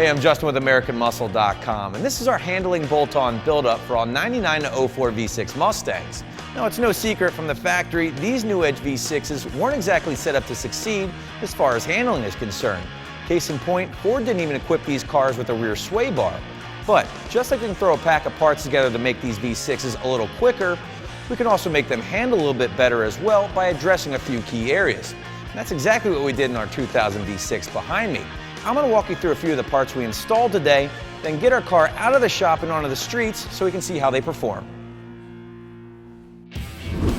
Hey, I'm Justin with AmericanMuscle.com, and this is our handling bolt-on build-up for all 99 to 04 V6 Mustangs. Now, it's no secret from the factory, these new Edge V6s weren't exactly set up to succeed as far as handling is concerned. Case in point, Ford didn't even equip these cars with a rear sway bar. But just like we can throw a pack of parts together to make these V6s a little quicker, we can also make them handle a little bit better as well by addressing a few key areas. And that's exactly what we did in our 2000 V6 behind me. I'm going to walk you through a few of the parts we installed today, then get our car out of the shop and onto the streets so we can see how they perform.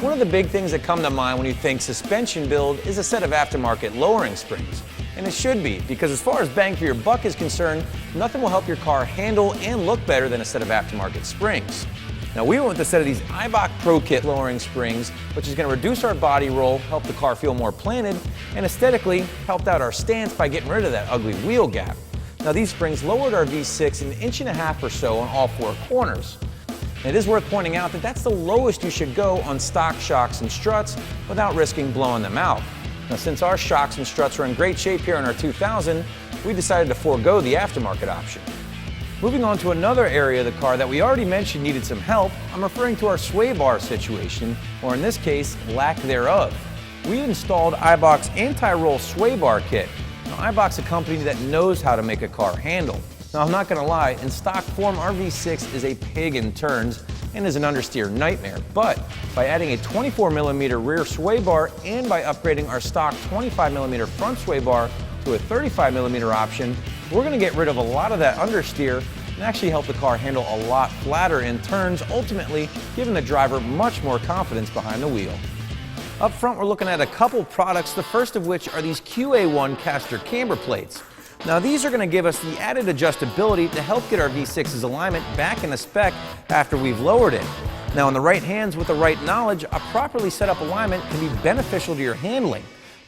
One of the big things that come to mind when you think suspension build is a set of aftermarket lowering springs. And it should be, because as far as bang for your buck is concerned, nothing will help your car handle and look better than a set of aftermarket springs. Now, we went with a set of these Eibach Pro Kit lowering springs, which is going to reduce our body roll, help the car feel more planted, and aesthetically helped out our stance by getting rid of that ugly wheel gap. Now, these springs lowered our V6 an inch and a half or so on all four corners. And it is worth pointing out that that's the lowest you should go on stock shocks and struts without risking blowing them out. Now, since our shocks and struts are in great shape here in our 2000, we decided to forego the aftermarket option. Moving on to another area of the car that we already mentioned needed some help, I'm referring to our sway bar situation, or in this case, lack thereof. We installed Eibach's anti-roll sway bar kit. Now, Eibach's a company that knows how to make a car handle. Now, I'm not going to lie, in stock form, our V6 is a pig in turns and is an understeer nightmare. But by adding a 24mm rear sway bar and by upgrading our stock 25mm front sway bar to a 35mm option, we're going to get rid of a lot of that understeer and actually help the car handle a lot flatter in turns, ultimately giving the driver much more confidence behind the wheel. Up front, we're looking at a couple products, the first of which are these QA1 caster camber plates. Now, these are going to give us the added adjustability to help get our V6's alignment back in the spec after we've lowered it. Now, in the right hands with the right knowledge, a properly set up alignment can be beneficial to your handling.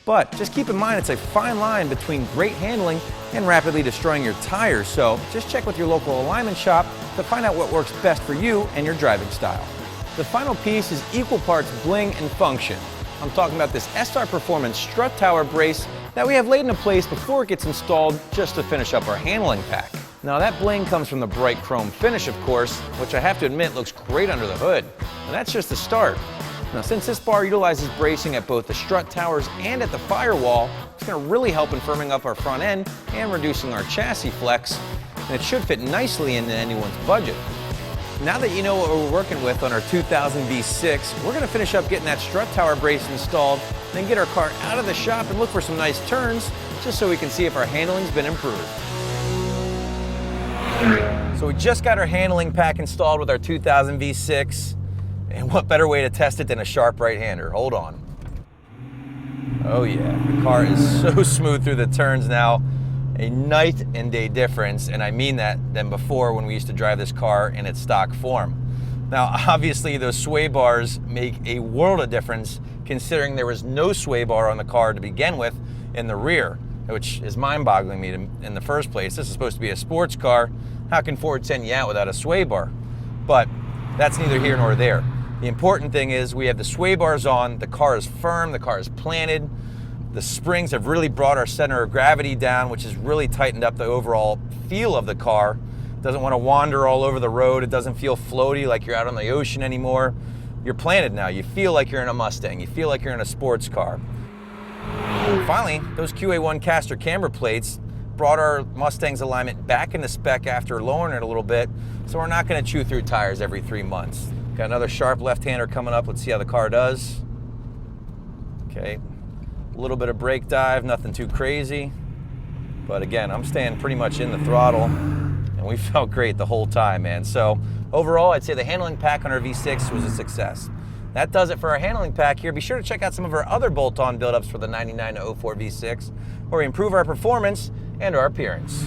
But just keep in mind, it's a fine line between great handling and rapidly destroying your tires, so just check with your local alignment shop to find out what works best for you and your driving style. The final piece is equal parts bling and function. I'm talking about this SR Performance strut tower brace that we have laid into place before it gets installed just to finish up our handling pack. Now, that bling comes from the bright chrome finish, of course, which I have to admit looks great under the hood. And that's just the start. Now, since this bar utilizes bracing at both the strut towers and at the firewall, it's going to really help in firming up our front end and reducing our chassis flex, and it should fit nicely into anyone's budget. Now that you know what we're working with on our 2000 V6, we're going to finish up getting that strut tower brace installed, then get our car out of the shop and look for some nice turns, just so we can see if our handling's been improved. So we just got our handling pack installed with our 2000 V6. And what better way to test it than a sharp right-hander? Hold on. Oh yeah, the car is so smooth through the turns now. A night and day difference, and I mean that, than before when we used to drive this car in its stock form. Now, obviously, those sway bars make a world of difference considering there was no sway bar on the car to begin with in the rear, which is mind-boggling me in the first place. This is supposed to be a sports car. How can Ford send you out without a sway bar? But that's neither here nor there. The important thing is we have the sway bars on, the car is firm, the car is planted, the springs have really brought our center of gravity down, which has really tightened up the overall feel of the car. It doesn't want to wander all over the road, it doesn't feel floaty like you're out on the ocean anymore. You're planted now, you feel like you're in a Mustang, you feel like you're in a sports car. Finally, those QA1 caster camber plates brought our Mustang's alignment back into spec after lowering it a little bit, so we're not going to chew through tires every 3 months. Got another sharp left-hander coming up. Let's see how the car does. Okay, a little bit of brake dive, nothing too crazy. But again, I'm staying pretty much in the throttle, and we felt great the whole time, man. So overall, I'd say the handling pack on our V6 was a success. That does it for our handling pack here. Be sure to check out some of our other bolt-on build-ups for the 99 to 04 V6, where we improve our performance and our appearance.